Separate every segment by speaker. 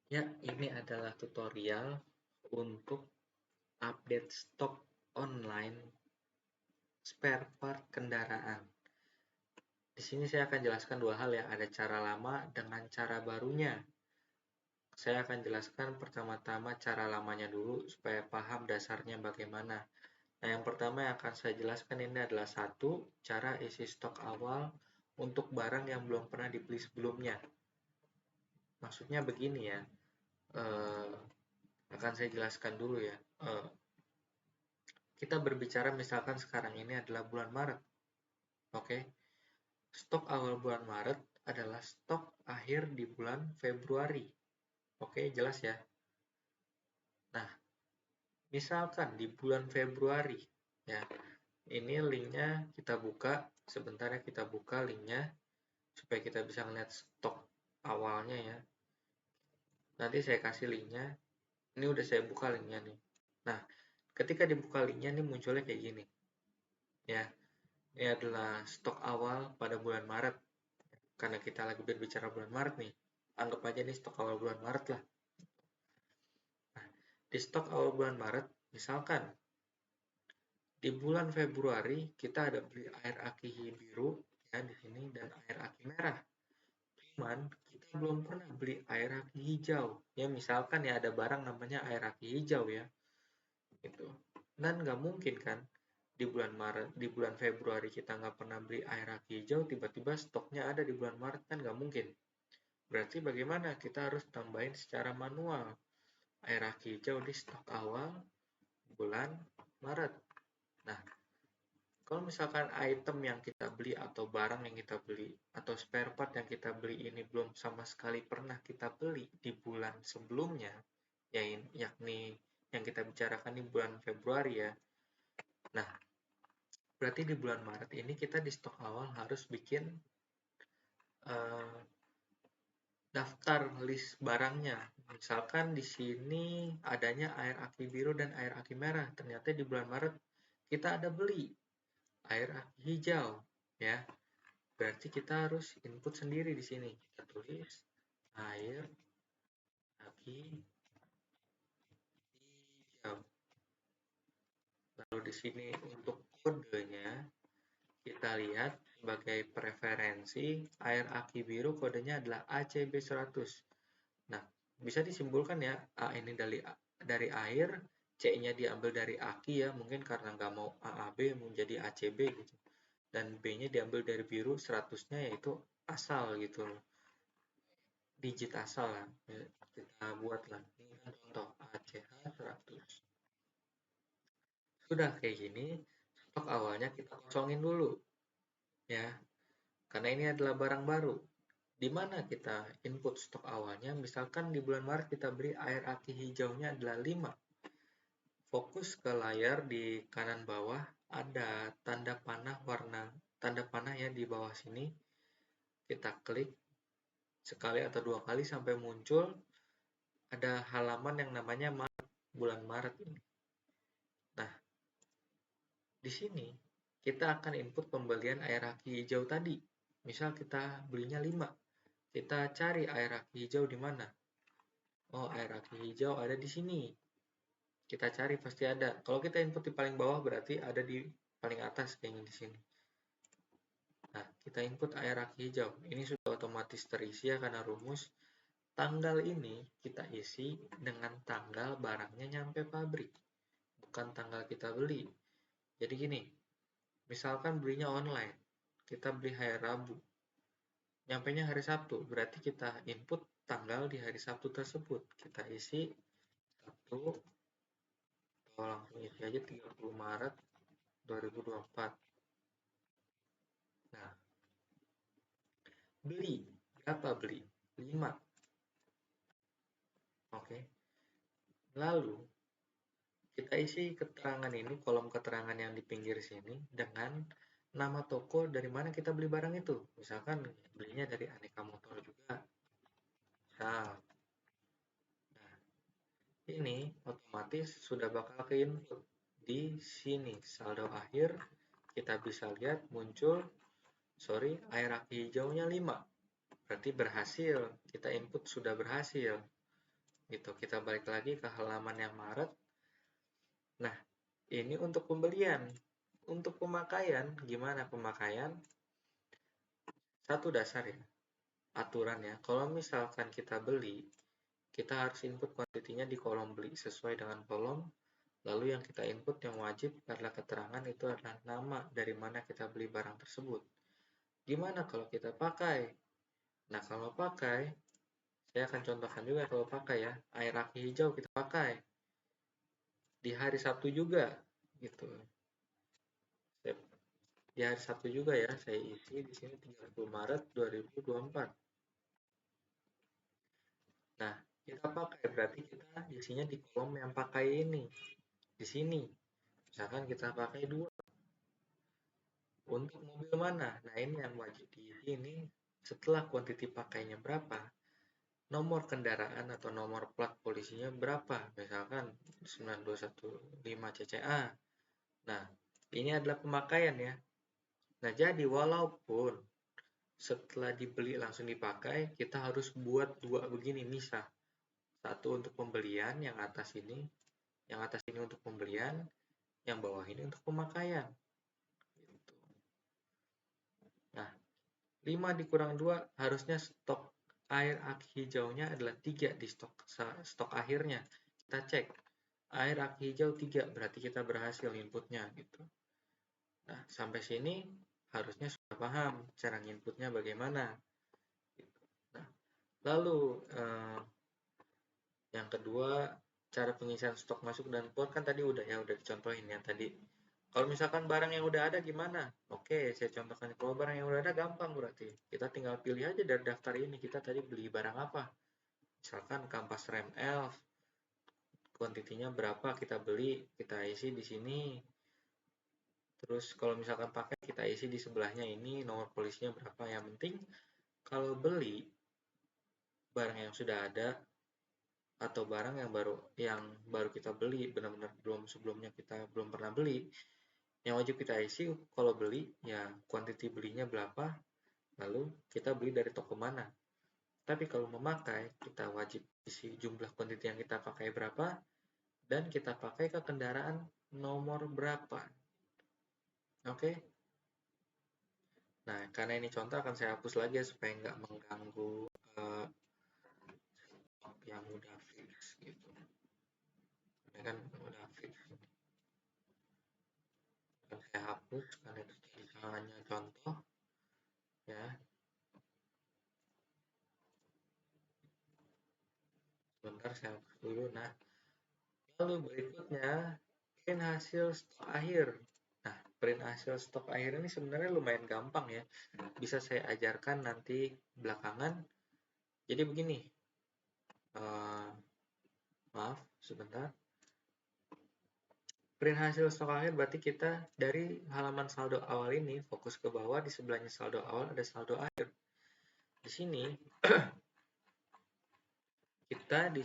Speaker 1: Ya, ini adalah tutorial untuk update stok online spare part kendaraan. Di sini saya akan jelaskan dua hal ya, ada cara lama dengan cara barunya. Saya akan jelaskan pertama-tama cara lamanya dulu supaya paham dasarnya bagaimana. Nah, yang pertama yang akan saya jelaskan ini adalah satu, cara isi stok awal untuk barang yang belum pernah dibeli sebelumnya. Maksudnya begini ya, eh, akan saya jelaskan dulu ya. Kita berbicara misalkan sekarang ini adalah bulan Maret, oke? Stok awal bulan Maret adalah stok akhir di bulan Februari, oke? Jelas ya? Nah, misalkan di bulan Februari, ya, ini linknya kita buka, sebentar ya kita buka linknya, supaya kita bisa melihat stok awalnya ya. Nanti saya kasih linknya, ini udah saya buka linknya nih. Nah, ketika dibuka linknya nih munculnya kayak gini, ya. Ini adalah stok awal pada bulan Maret. Karena kita lagi berbicara bulan Maret nih, anggap aja nih stok awal bulan Maret lah. Nah, di stok awal bulan Maret, misalkan di bulan Februari kita ada beli air aki biru ya di sini dan air aki merah. Cuman kita belum pernah beli air aki hijau. Ya misalkan ya ada barang namanya air aki hijau ya. Gitu. Dan nggak mungkin kan di bulan Maret, di bulan Februari kita nggak pernah beli air aki hijau, tiba-tiba stoknya ada di bulan Maret kan nggak mungkin. Berarti bagaimana? Kita harus tambahin secara manual air aki hijau di stok awal bulan Maret. Nah, kalau misalkan item yang kita beli atau barang yang kita beli atau spare part yang kita beli ini belum sama sekali pernah kita beli di bulan sebelumnya, yakni yang kita bicarakan di bulan Februari ya. Nah, berarti di bulan Maret ini kita di stok awal harus bikin uh, daftar list barangnya. Misalkan di sini adanya air aki biru dan air aki merah. Ternyata di bulan Maret kita ada beli air aki hijau, ya. Berarti kita harus input sendiri di sini. Kita tulis air aki hijau. Lalu di sini untuk kodenya kita lihat sebagai preferensi air aki biru kodenya adalah ACB100. Nah, bisa disimpulkan ya, A ini dari air, C-nya diambil dari aki ya, mungkin karena nggak mau AAB menjadi ACB gitu. Dan B-nya diambil dari biru, 100-nya yaitu asal gitu loh. Digit asal lah. Ya, kita buatlah. Ini kan contoh ACH 100. Sudah kayak gini, stok awalnya kita kosongin dulu ya. Karena ini adalah barang baru. Di mana kita input stok awalnya, misalkan di bulan Maret kita beli air aki hijaunya adalah 5. Fokus ke layar di kanan bawah, ada tanda panah ya di bawah sini. Kita klik sekali atau dua kali sampai muncul ada halaman yang namanya bulan Maret ini. Nah, di sini kita akan input pembelian air aki hijau tadi. Misal kita belinya 5. Kita cari air aki hijau di mana? Oh, air aki hijau ada di sini. Kita cari pasti ada. Kalau kita input di paling bawah berarti ada di paling atas kayaknya di sini. Nah, kita input air aki hijau. Ini sudah otomatis terisi ya karena rumus. Tanggal ini kita isi dengan tanggal barangnya nyampe pabrik, bukan tanggal kita beli. Jadi gini, misalkan belinya online, kita beli hari Rabu, nyampenya hari Sabtu, berarti kita input tanggal di hari Sabtu tersebut. Kita isi Sabtu, atau langsung isi aja 30 Maret 2024. Nah, beli, berapa beli? 5. Oke. Lalu, kita isi keterangan ini, kolom keterangan yang di pinggir sini, dengan nama toko dari mana kita beli barang itu. Misalkan belinya dari Aneka Motor juga. Nah, ini otomatis sudah bakal ke input. Di sini saldo akhir kita bisa lihat muncul, air aki hijaunya 5. Berarti berhasil, kita input sudah berhasil. gitu. Kita balik lagi ke halaman yang Maret. Nah, ini untuk pembelian. Untuk pemakaian, gimana pemakaian? Satu dasar ya, aturan ya. Kalau misalkan kita beli, kita harus input kuantitinya di kolom beli sesuai dengan kolom. Lalu yang kita input yang wajib adalah keterangan itu adalah nama dari mana kita beli barang tersebut. Gimana kalau kita pakai? Nah, kalau pakai, saya akan contohkan juga kalau pakai ya. Air aki hijau kita pakai di hari Sabtu juga gitu. Di hari Sabtu juga ya, saya isi di sini 30 Maret 2024. Nah, kita pakai berarti kita isinya di kolom yang pakai ini. Di sini. Misalkan kita pakai 2. Untuk mobil mana? Nah, ini yang wajib diisi ini setelah kuantiti pakainya berapa, nomor kendaraan atau nomor plat polisinya berapa. Misalkan 9215 CCA. Nah, ini adalah pemakaian ya. Nah, jadi walaupun setelah dibeli langsung dipakai, kita harus buat 2 begini misah. Satu untuk pembelian, yang atas ini untuk pembelian, yang bawah ini untuk pemakaian. Nah, 5 dikurang 2 harusnya stok air aki hijaunya adalah 3 di stok akhirnya. Kita cek. Air aki hijau 3 berarti kita berhasil inputnya gitu. Nah, sampai sini harusnya sudah paham cara inputnya bagaimana. Nah, lalu yang kedua, cara pengisian stok masuk dan keluar kan tadi udah dicontohin ya tadi. Kalau misalkan barang yang udah ada gimana? Oke, saya contohkan. Kalau barang yang udah ada gampang berarti. Kita tinggal pilih aja dari daftar ini. Kita tadi beli barang apa? Misalkan kampas rem elf. Kuantitinya berapa kita beli, kita isi di sini. Terus kalau misalkan pakai, kita isi di sebelahnya ini. Nomor polisinya berapa. Yang penting, kalau beli barang yang sudah ada, atau barang yang baru kita beli, benar-benar sebelumnya kita belum pernah beli, yang wajib kita isi kalau beli ya kuantiti belinya berapa, lalu kita beli dari toko mana. Tapi kalau memakai, kita wajib isi jumlah kuantiti yang kita pakai berapa, dan kita pakai ke kendaraan nomor berapa. Oke? Nah, karena ini contoh akan saya hapus lagi ya, supaya nggak mengganggu yang udah fix gitu. Ini kan udah fix. Saya hapus karena itu hanya contoh ya. Sebentar saya hapus dulu. Nah, lalu berikutnya print hasil stok akhir. Nah, print hasil stok akhir ini sebenarnya lumayan gampang ya, bisa saya ajarkan nanti belakangan. Jadi begini, maaf sebentar. Print hasil stok akhir berarti kita dari halaman saldo awal ini fokus ke bawah, di sebelahnya saldo awal ada saldo akhir. Di sini kita di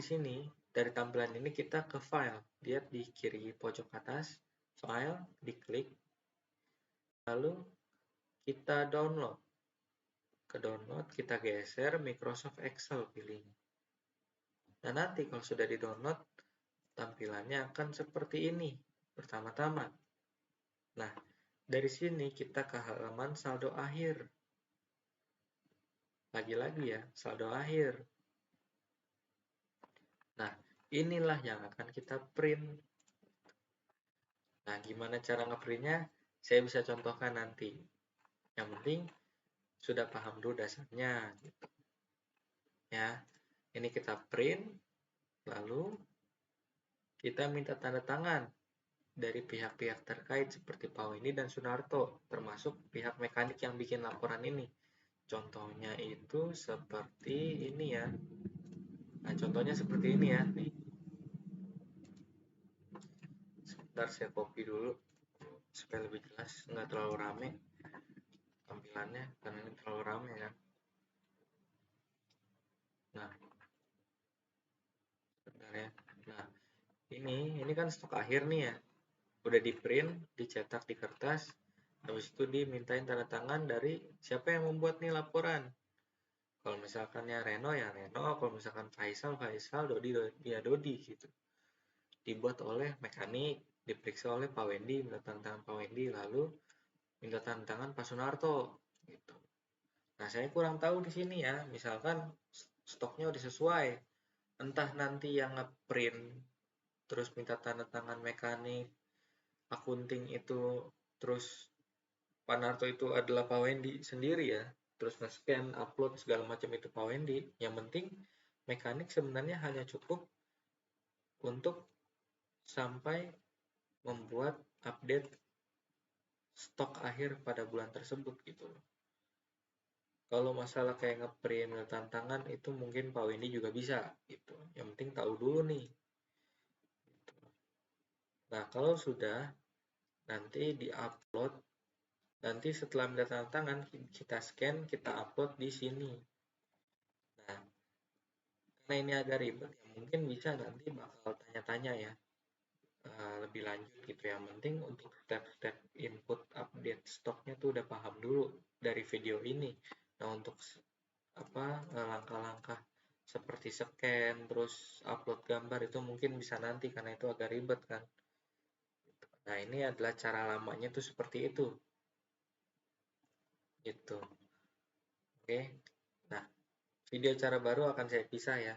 Speaker 1: sini dari tampilan ini kita ke file, lihat di kiri pojok atas, file, diklik, lalu kita download. Ke download, kita geser Microsoft Excel pilih. Nah, nanti kalau sudah di-download, tampilannya akan seperti ini pertama-tama. Nah, dari sini kita ke halaman saldo akhir. Lagi-lagi ya, saldo akhir. Nah, inilah yang akan kita print. Nah, gimana cara ngeprintnya? Saya bisa contohkan nanti. Yang penting sudah paham dulu dasarnya gitu. Ya, ini kita print, lalu kita minta tanda tangan dari pihak-pihak terkait seperti Pak Windy dan Sunarto, termasuk pihak mekanik yang bikin laporan ini. Contohnya itu seperti ini ya. Nah, contohnya seperti ini ya. Nih. Sebentar saya copy dulu supaya lebih jelas, nggak terlalu rame tampilannya karena ini terlalu rame kan. Nah, sebentar ya. Nah, ini kan stok akhir nih ya. Udah di print, dicetak di kertas, habis itu dimintain tanda tangan dari siapa yang membuat nih laporan. Kalau misalkannya Reno ya Reno, kalau misalkan Faisal, Dodi, ya Dodi gitu. Dibuat oleh mekanik, diperiksa oleh Pak Wendy, minta tanda tangan Pak Wendy, lalu minta tanda tangan Pak Sunarto gitu. Nah, saya kurang tahu di sini ya, misalkan stoknya udah sesuai, entah nanti yang ngeprint terus minta tanda tangan mekanik, akunting itu, terus Pak Narto itu adalah Pak Wendy sendiri ya, terus nge-scan, upload segala macam itu Pak Wendy. Yang penting mekanik sebenarnya hanya cukup untuk sampai membuat update stok akhir pada bulan tersebut gitu loh. Kalau masalah kayak ngeprint tantangan itu mungkin Pak Wendy juga bisa gitu. Yang penting tahu dulu nih. Nah, kalau sudah nanti di-upload, nanti setelah minta tanda tangan kita scan, kita upload di sini. Nah, karena ini agak ribet, ya mungkin bisa nanti bakal tanya-tanya ya lebih lanjut gitu. Yang penting untuk step-step input update stoknya tuh udah paham dulu dari video ini. Nah, untuk langkah-langkah seperti scan terus upload gambar itu mungkin bisa nanti karena itu agak ribet kan. Nah, ini adalah cara lamanya tuh seperti itu gitu. Oke. Nah, video cara baru akan saya pisah ya.